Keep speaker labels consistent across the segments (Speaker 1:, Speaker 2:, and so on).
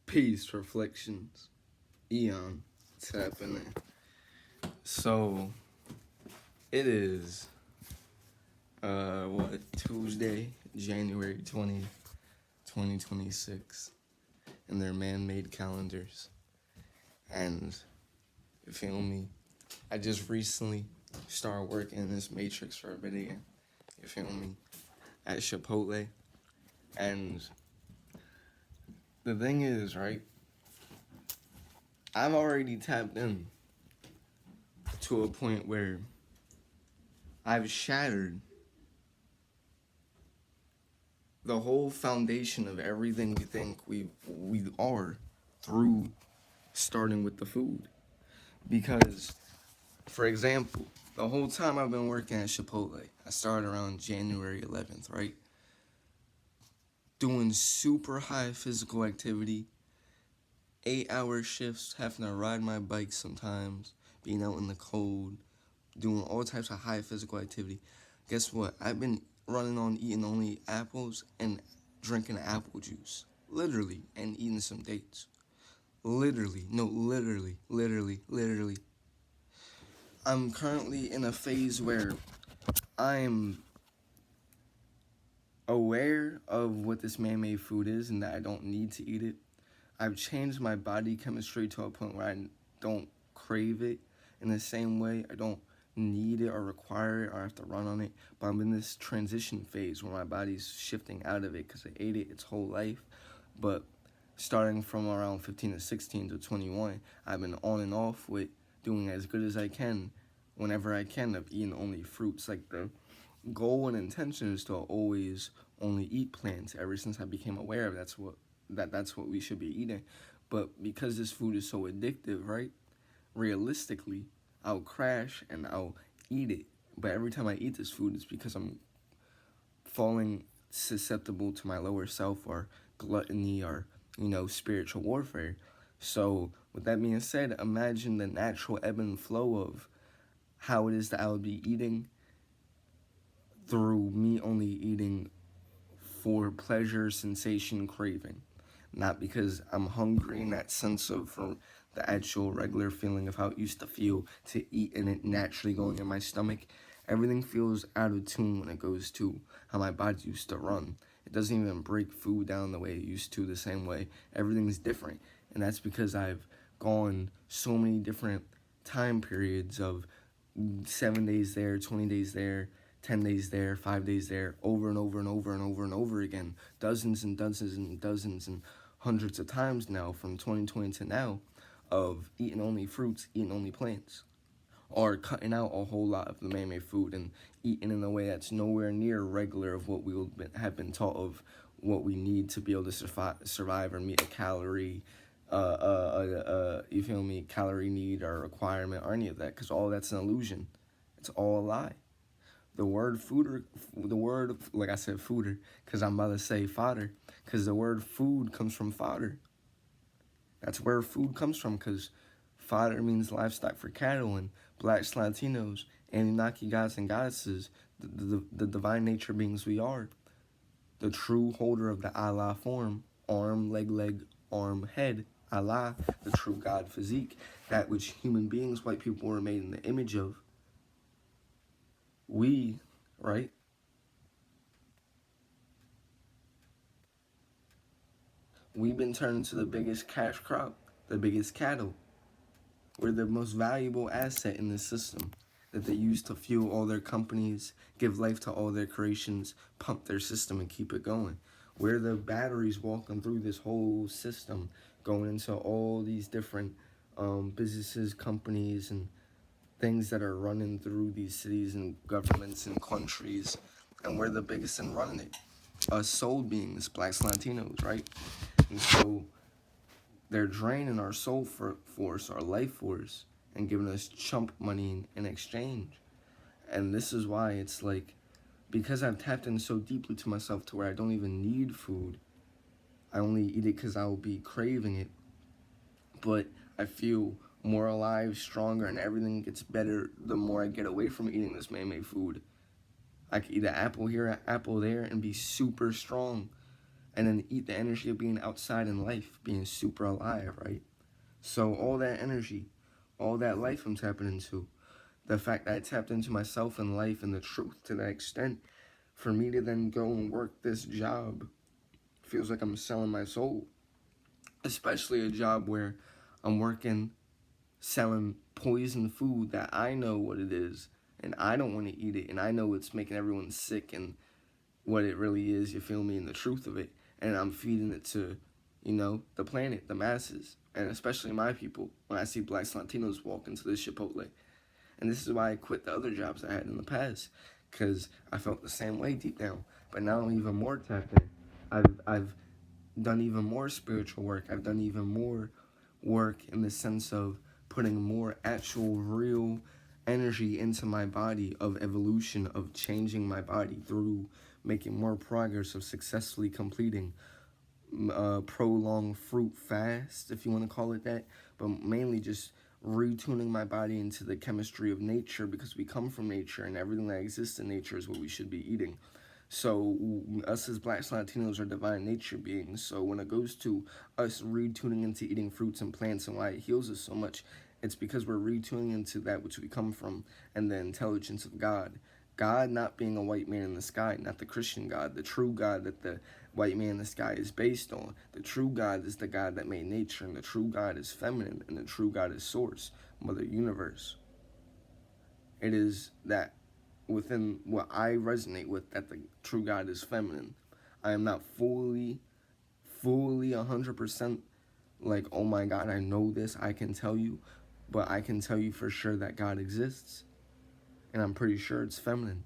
Speaker 1: Peace, reflections, Eon, it's happening. So, it is, Tuesday, January 20th, 2026, in their man-made calendars. And, you feel me, I just recently started working in this Matrix for a bit again, you feel me, at Chipotle. And the thing is, right, I've already tapped in to a point where I've shattered the whole foundation of everything we think we are through starting with the food. Because, for example, the whole time I've been working at Chipotle, I started around January 11th, right? Doing super high physical activity, 8-hour shifts, having to ride my bike sometimes, being out in the cold, doing all types of high physical activity. Guess what? I've been running on eating only apples and drinking apple juice. Literally. And eating some dates. Literally. No, literally. I'm currently in a phase where I'm aware of what this man-made food is and that I don't need to eat it. I've changed my body chemistry to a point where I don't crave it in the same way. I don't need it or require it or have to run on it. But I'm in this transition phase where my body's shifting out of it because I ate it its whole life. But starting from around 15 to 16 to 21, I've been on and off with doing as good as I can whenever I can of eating only fruits. Like the goal and intention is to always only eat plants. Ever since I became aware of that's what we should be eating. But because this food is so addictive, right? Realistically, I'll crash and I'll eat it. But every time I eat this food, it's because I'm falling susceptible to my lower self or gluttony or, spiritual warfare. So, with that being said, imagine the natural ebb and flow of how it is that I would be eating through me only eating for pleasure, sensation, craving. Not because I'm hungry in that sense of for the actual regular feeling of how it used to feel to eat and it naturally going in my stomach. Everything feels out of tune when it goes to how my body used to run. It doesn't even break food down the way it used to, the same way. Everything's different. And that's because I've gone so many different time periods of 7 days there, 20 days there, 10 days there, 5 days there, over and over and over and over and over again, dozens and dozens and dozens and hundreds of times now from 2020 to now of eating only fruits, eating only plants, or cutting out a whole lot of the man-made food and eating in a way that's nowhere near regular of what we have been taught of what we need to be able to survive or meet a calorie, you feel me, calorie need or requirement or any of that, because all that's an illusion. It's all a lie. Like I said, fooder, because I'm about to say fodder, because the word food comes from fodder. That's where food comes from, because fodder means livestock for cattle, and blacks, Latinos, Anunnaki gods and goddesses, the divine nature beings we are, the true holder of the Allah form, arm, leg, arm, head, Allah, the true God physique, that which human beings, white people, were made in the image of. We, right? We've been turned into the biggest cash crop, the biggest cattle. We're the most valuable asset in this system that they use to fuel all their companies, give life to all their creations, pump their system and keep it going. We're the batteries walking through this whole system, going into all these different businesses, companies, and things that are running through these cities and governments and countries, and we're the biggest in running it. Us soul beings, blacks, Latinos, right? And so they're draining our soul force, our life force, and giving us chump money in exchange. And this is why it's like, because I've tapped in so deeply to myself to where I don't even need food, I only eat it because I will be craving it. But I feel more alive, stronger, and everything gets better the more I get away from eating this man-made food. I could eat an apple here, an apple there, and be super strong. and then eat the energy of being outside in life, being super alive, right? So all that energy, all that life I'm tapping into, the fact that I tapped into myself and life and the truth to that extent, for me to then go and work this job feels like I'm selling my soul. Especially a job where I'm working selling poison food that I know what it is and I don't want to eat it and I know it's making everyone sick and what it really is, you feel me, and the truth of it. And I'm feeding it to, the planet, the masses, and especially my people when I see blacks and Latinos walk into this Chipotle. And this is why I quit the other jobs I had in the past, because I felt the same way deep down. But now I'm even more tapped in. I've done even more spiritual work. I've done even more work in the sense of putting more actual real energy into my body, of evolution, of changing my body through making more progress, of successfully completing prolonged fruit fast, if you want to call it that, but mainly just retuning my body into the chemistry of nature, because we come from nature and everything that exists in nature is what we should be eating. So us as blacks and Latinos are divine nature beings. So when it goes to us retuning into eating fruits and plants and why it heals us so much, it's because we're retuning into that which we come from and the intelligence of God. God not being a white man in the sky, not the Christian God, the true God that the white man in the sky is based on. The true God is the God that made nature, and the true God is feminine, and the true God is source, Mother Universe. It is that within what I resonate with, that the true God is feminine. I am not fully 100% like, oh my God, I know this, I can tell you, but I can tell you for sure that God exists, and I'm pretty sure it's feminine.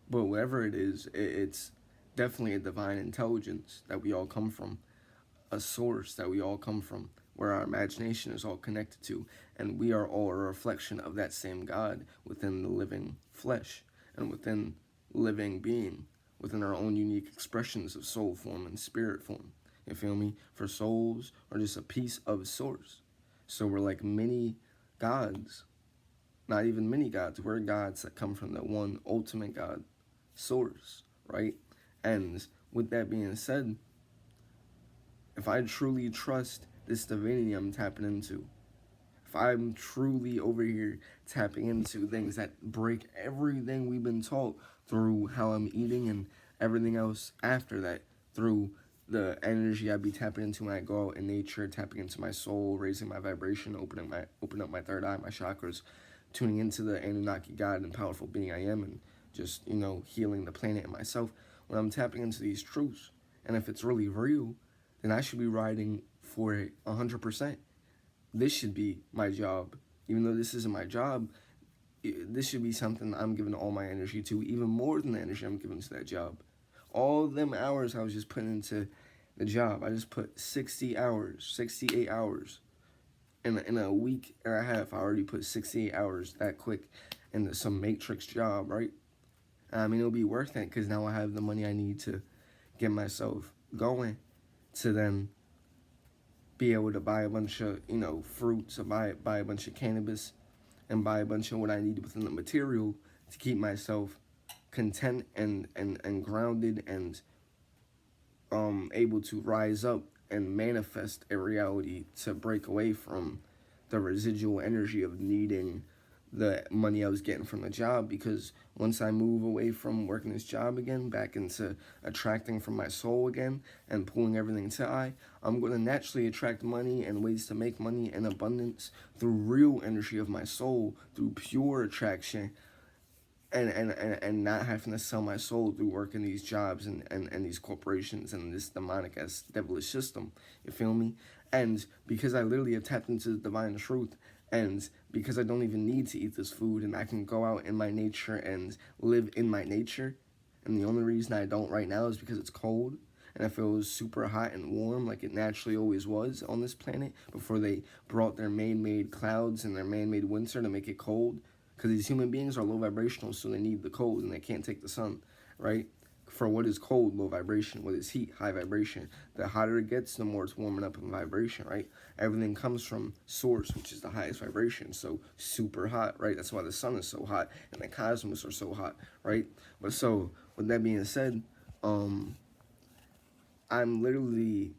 Speaker 1: But whatever it is, it's definitely a divine intelligence that we all come from, a source that we all come from, where our imagination is all connected to, and we are all a reflection of that same God within the living flesh and within living being, within our own unique expressions of soul form and spirit form. You feel me? For souls are just a piece of source. So we're like mini gods, not even mini gods. We're gods that come from the one ultimate God, source, right? And with that being said, if I truly trust this divinity I'm tapping into, if I'm truly over here tapping into things that break everything we've been taught through how I'm eating and everything else after that, through the energy I be tapping into when I go out in nature, tapping into my soul, raising my vibration, opening up my third eye, my chakras, tuning into the Anunnaki God and powerful being I am, and just, healing the planet and myself. When I'm tapping into these truths, and if it's really real, then I should be riding for it 100%. This should be my job. Even though this isn't my job, this should be something I'm giving all my energy to, even more than the energy I'm giving to that job. All them hours I was just putting into the job, I just put 60 hours, 68 hours. In a week and a half, I already put 68 hours that quick into some matrix job, right? I mean, it'll be worth it because now I have the money I need to get myself going, to then be able to buy a bunch of, fruits, or buy a bunch of cannabis, and buy a bunch of what I need within the material to keep myself content and grounded and able to rise up and manifest a reality to break away from the residual energy of needing the money I was getting from the job. Because once I move away from working this job again, back into attracting from my soul again and pulling everything to I'm going to naturally attract money and ways to make money in abundance through real energy of my soul, through pure attraction, and not having to sell my soul through working these jobs and these corporations and this demonic ass devilish system. You feel me? And because I literally have tapped into the divine truth, and because I don't even need to eat this food, and I can go out in my nature and live in my nature, and the only reason I don't right now is because it's cold, and if it was super hot and warm like it naturally always was on this planet before they brought their man-made clouds and their man-made winter to make it cold, because these human beings are low vibrational, so they need the cold and they can't take the sun, right? For what is cold, low vibration. What is heat, high vibration. The hotter it gets, the more it's warming up in vibration, right? Everything comes from source, which is the highest vibration, so super hot, right? That's why the sun is so hot and the cosmos are so hot, right? But so, with that being said, I'm literally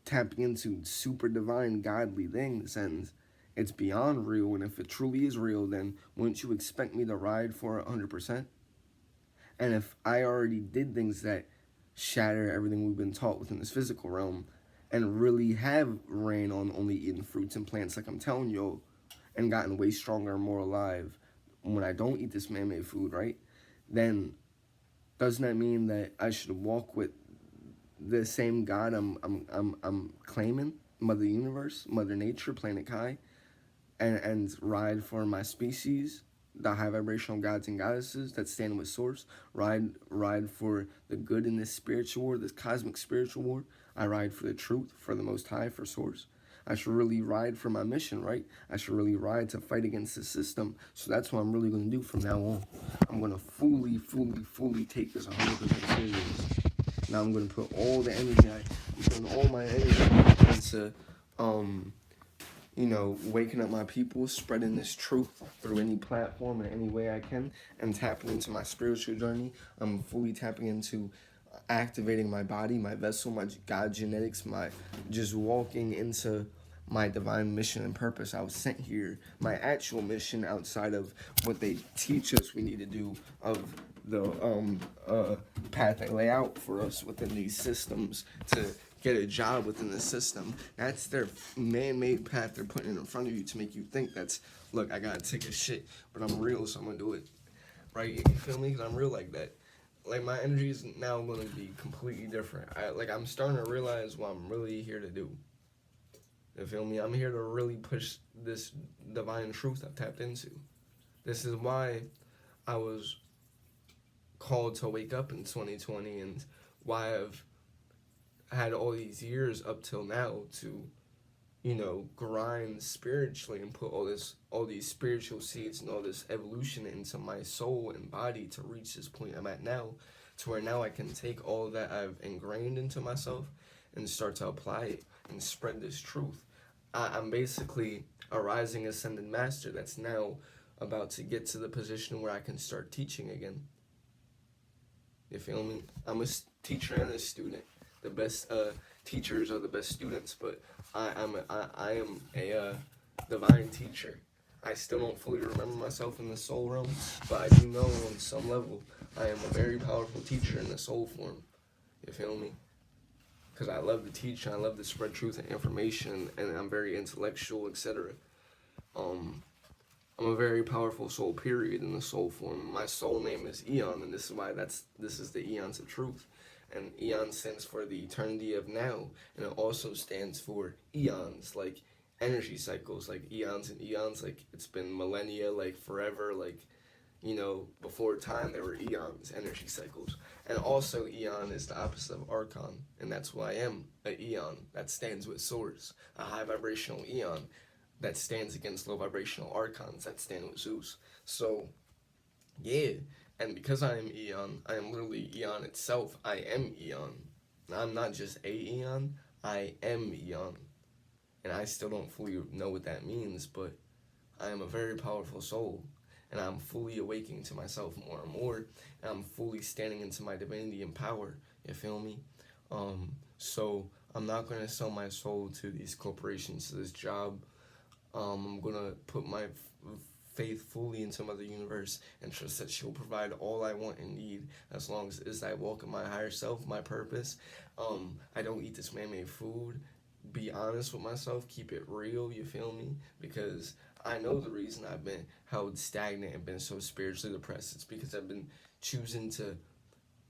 Speaker 1: tapping into super divine godly things, and it's beyond real. And if it truly is real, then wouldn't you expect me to ride for it 100%? And if I already did things that shatter everything we've been taught within this physical realm, and really have ran on only eating fruits and plants like I'm telling you, and gotten way stronger and more alive when I don't eat this man-made food, right? Then doesn't that mean that I should walk with the same God I'm claiming, Mother Universe, Mother Nature, Planet Kai, and ride for my species, the high vibrational gods and goddesses that stand with Source, ride for the good in this spiritual war, this cosmic spiritual war. I ride for the truth, for the Most High, for Source. I should really ride for my mission, right? I should really ride to fight against the system. So that's what I'm really going to do from now on. I'm going to fully take this 100% serious. Now I'm going to put all the energy, I'm putting all my energy into, waking up my people, spreading this truth through any platform in any way I can, and tapping into my spiritual journey. I'm fully tapping into activating my body, my vessel, my God genetics, my just walking into my divine mission and purpose. I was sent here, my actual mission outside of what they teach us we need to do, of the path they lay out for us within these systems to get a job within the system. That's their man-made path they're putting in front of you to make you think that's, look, I gotta take a shit, but I'm real, so I'm gonna do it. Right? You feel me? Because I'm real like that. Like, my energy is now going to be completely different. I'm starting to realize what I'm really here to do. You feel me? I'm here to really push this divine truth I've tapped into. This is why I was called to wake up in 2020, and why I've had all these years up till now to, grind spiritually and put all these spiritual seeds and all this evolution into my soul and body to reach this point I'm at now, to where now I can take all that I've ingrained into myself and start to apply it and spread this truth. I'm basically a rising ascended master that's now about to get to the position where I can start teaching again. You feel me? I'm a teacher and a student. The best teachers are the best students, but I am a divine teacher. I still don't fully remember myself in the soul realm, but I do know on some level I am a very powerful teacher in the soul form. You feel me? Because I love to teach and I love to spread truth and information, and I'm very intellectual, etc. I'm a very powerful soul, period, in the soul form. My soul name is Eon, and this is why this is the Eons of Truth. And Eon stands for the eternity of now, and it also stands for eons, like energy cycles, like eons and eons, like it's been millennia, like forever, like, before time there were eons, energy cycles. And also Eon is the opposite of Archon, and that's who I am, a Eon that stands with Source, a high vibrational Eon that stands against low vibrational Archons that stand with Zeus. So, yeah. And because I am Eon, I am literally Eon itself. I am Eon. I'm not just a Eon, I am Eon. And I still don't fully know what that means, but I am a very powerful soul. And I'm fully awakening to myself more and more. And I'm fully standing into my divinity and power. You feel me? So I'm not going to sell my soul to these corporations, to this job. I'm going to put my faith fully into Mother Universe and trust that she'll provide all I want and need, as long as I walk in my higher self, my purpose. I don't eat this man-made food. Be honest with myself, keep it real, you feel me? Because I know the reason I've been held stagnant and been so spiritually depressed. It's because I've been choosing to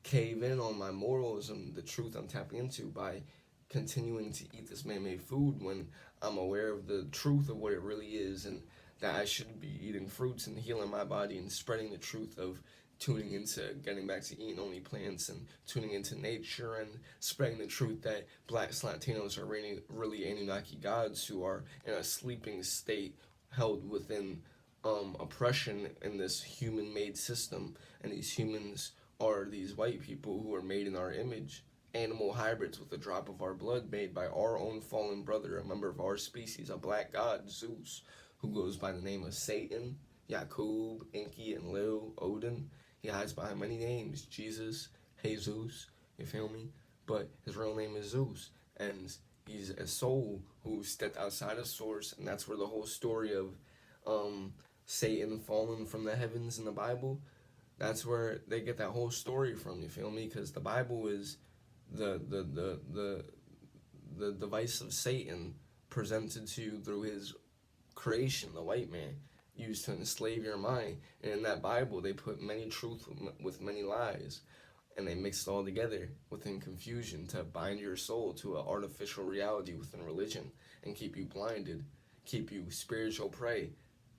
Speaker 1: cave in on my morals and the truth I'm tapping into by continuing to eat this man-made food, when I'm aware of the truth of what it really is, and that I should be eating fruits and healing my body and spreading the truth of tuning into getting back to eating only plants and tuning into nature, and spreading the truth that Blacks, Latinos are really Anunnaki gods who are in a sleeping state, held within oppression in this human-made system. And these humans are these white people who are made in our image, animal hybrids with a drop of our blood, made by our own fallen brother, a member of our species, a black god, Zeus, who goes by the name of Satan, Yakub, Enki, and Lil, Odin. He hides behind many names, Jesus, Jesus, you feel me? but his real name is Zeus, and he's a soul who stepped outside of source, and that's where the whole story of Satan falling from the heavens in the Bible, that's where they get that whole story from. You feel me? Because the Bible is the device of Satan presented to you through his creation, the white man, used to enslave your mind. And in that Bible, they put many truths with many lies, and they mix it all together within confusion to bind your soul to an artificial reality within religion and keep you blinded, keep you spiritual prey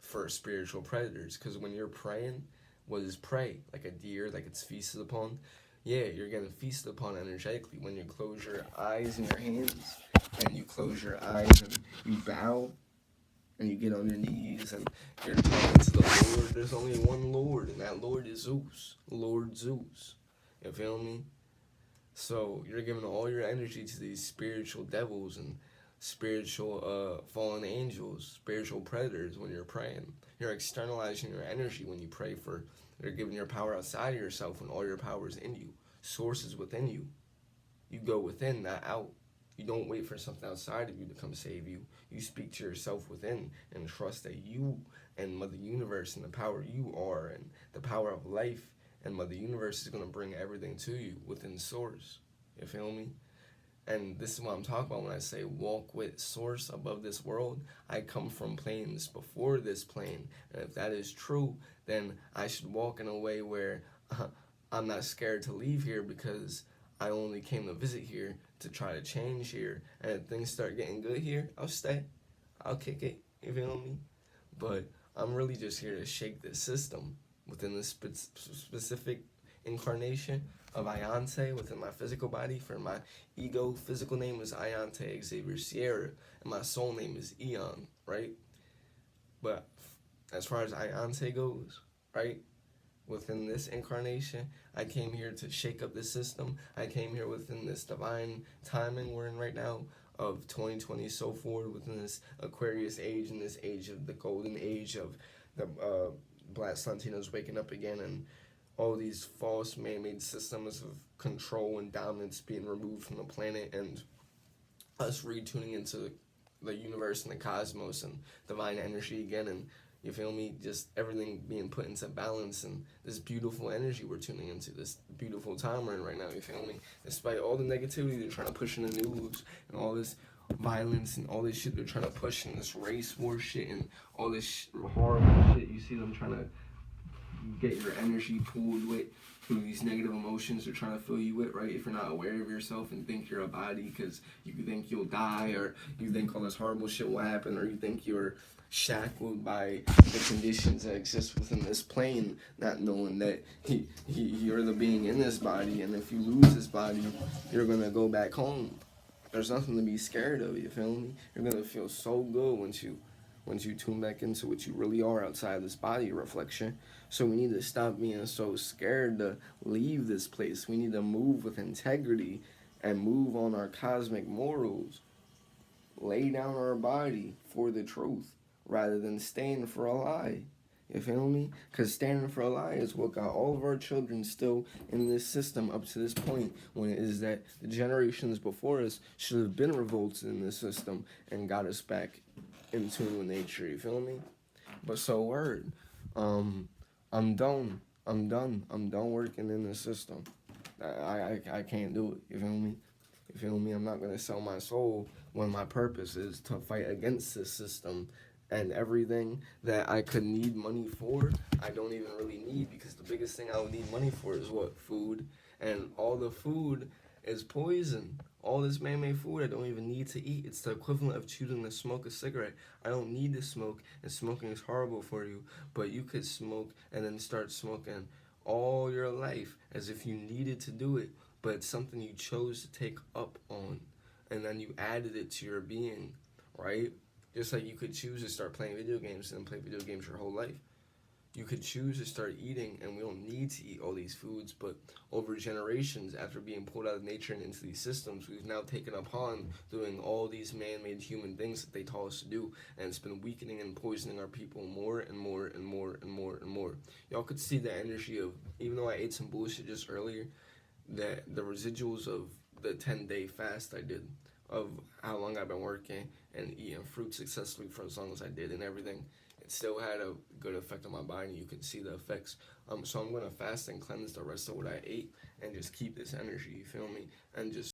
Speaker 1: for spiritual predators. Because when you're praying, what is prey? Like a deer that gets feasted upon? Yeah, you're getting feasted upon energetically when you close your eyes and your hands, and you close your eyes and you bow and you get on your knees and you're talking to the Lord. There's only one Lord, and that Lord is Zeus, Lord Zeus. You feel me? So you're giving all your energy to these spiritual devils and spiritual fallen angels, spiritual predators when you're praying. You're externalizing your energy when you pray for. You're giving your power outside of yourself when all your power is in you. Source is within you. You go within, not out. You don't wait for something outside of you to come save you. You speak to yourself within and trust that you and Mother Universe and the power you are and the power of life and Mother Universe is going to bring everything to you within Source. You feel me? And this is what I'm talking about when I say walk with Source above this world. I come from planes before this plane. And if that is true, then I should walk in a way where I'm not scared to leave here because I only came to visit here to try to change here. And if things start getting good here, I'll stay. I'll kick it. You feel me? But I'm really just here to shake this system within this specific incarnation of Iante within my physical body. For my ego physical name is Iante Xavier Sierra, and my soul name is Eon, right? But as far as Iante goes, right, within this incarnation, I came here to shake up this system. I came here within this divine timing we're in right now of 2020 so forward, within this Aquarius age and this age of the golden age of the Black Latinos waking up again, and all these false man-made systems of control and dominance being removed from the planet, and us retuning into the universe and the cosmos and divine energy again, and you feel me, just everything being put into balance, and this beautiful energy we're tuning into, this beautiful time we're in right now, you feel me, despite all the negativity they're trying to push in the news and all this violence and all this shit they're trying to push in this race war shit and all this horrible shit you see them trying to get your energy pulled with through these negative emotions they're trying to fill you with, right? If you're not aware of yourself and think you're a body because you think you'll die, or you think all this horrible shit will happen, or you think you're shackled by the conditions that exist within this plane, not knowing that you're the being in this body, and if you lose this body, you're gonna go back home. There's nothing to be scared of, you feel me? You're gonna feel so good once you tune back into what you really are outside this body reflection. So we need to stop being so scared to leave this place. We need to move with integrity and move on our cosmic morals. Lay down our body for the truth rather than staying for a lie. You feel me? Because standing for a lie is what got all of our children still in this system up to this point, when it is that the generations before us should have been revolted in this system and got us back in tune with nature. You feel me? But so word. I'm done. I'm done working in the system. I can't do it. You feel me? You feel me? I'm not gonna sell my soul when my purpose is to fight against this system, and everything that I could need money for, I don't even really need, because the biggest thing I would need money for is what? Food. And all the food is poison. All this man-made food I don't even need to eat. It's the equivalent of choosing to smoke a cigarette. I don't need to smoke, and smoking is horrible for you. But you could smoke and then start smoking all your life as if you needed to do it. But it's something you chose to take up on, and then you added it to your being, right? Just like you could choose to start playing video games and play video games your whole life. You could choose to start eating, and we don't need to eat all these foods, but over generations, after being pulled out of nature and into these systems, we've now taken upon doing all these man-made human things that they taught us to do, and it's been weakening and poisoning our people more and more and more and more and more. Y'all could see the energy of, even though I ate some bullshit just earlier, that the residuals of the 10-day fast I did of how long I've been working and eating fruit successfully for as long as I did and everything, it still had a good effect on my body. You can see the effects. So I'm gonna fast and cleanse the rest of what I ate and just keep this energy. You feel me? And just